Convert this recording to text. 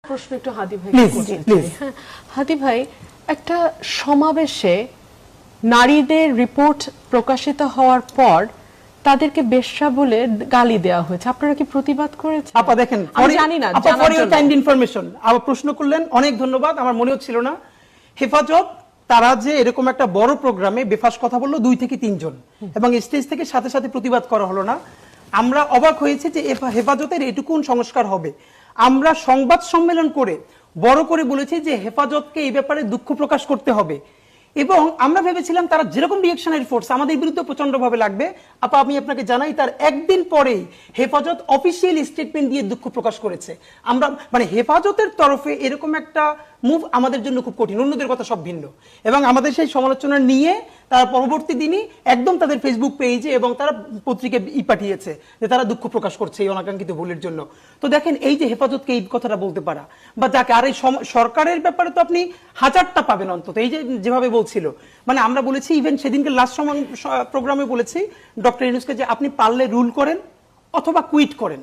প্রশ্ন একটু হাদি ভাই প্লিজ। হাদি ভাই, একটা সমাবেশে নারীদের রিপোর্ট প্রকাশিত হওয়ার পর তাদেরকে বেশ্যা বলে গালি দেওয়া হয়েছে, আপনারা কি প্রতিবাদ করেছেন? আপা দেখেন, আমি জানি না, আপা ফর ইওর কাইন্ড ইনফরমেশন, আবার প্রশ্ন করলেন, অনেক ধন্যবাদ। আমার মনেও ছিল না হেফাজত তারা যে এরকম একটা বড় প্রোগ্রামে বেফাস কথা বললো 2 থেকে 3 জন, এবং স্টেজ থেকে সাথে সাথে প্রতিবাদ করা হলো না। আমরা অবাক হয়েছি যে হেফাজতের এটুকুন সংস্কার হবে। আমরা সংবাদ সম্মেলন করে বড় করে বলেছি যে হেফাজতকে এই ব্যাপারে দুঃখ প্রকাশ করতে হবে, এবং আমরা ভেবেছিলাম তারা যেরকম রিঅ্যাকশনারি ফোর্স আমাদের বিরুদ্ধে প্রচন্ডভাবে লাগবে। আপা আমি আপনাকে জানাই, তার একদিন পরেই হেফাজত অফিসিয়াল স্টেটমেন্ট দিয়ে দুঃখ প্রকাশ করেছে। আমরা মানে হেফাজতের তরফে এরকম একটা মুভ আমাদের জন্য খুব কঠিন, অন্যদের কথা সব ভিন্ন, এবং আমাদের সেই সমালোচনা নিয়ে তারা পরবর্তী দিনই একদম তাদের ফেসবুক পেজে এবং তারা পত্রিকায় পাঠিয়েছে যে তারা দুঃখ প্রকাশ করছে এই অনাকাঙ্ক্ষিত ভুলের জন্য। তো দেখেন, এই যে হেফাজতকে এই কথাটা বলতে পারা, বা যাকে আর এই সরকারের ব্যাপারে তো আপনি হাজারটা পাবেন অন্তত, এই যে যেভাবে বলছিল, মানে আমরা বলেছি ইভেন সেদিনকে লাস্ট প্রোগ্রামে বলেছি ডক্টর ইউনূসকে যে আপনি পারলে রুল করেন অথবা কুইট করেন।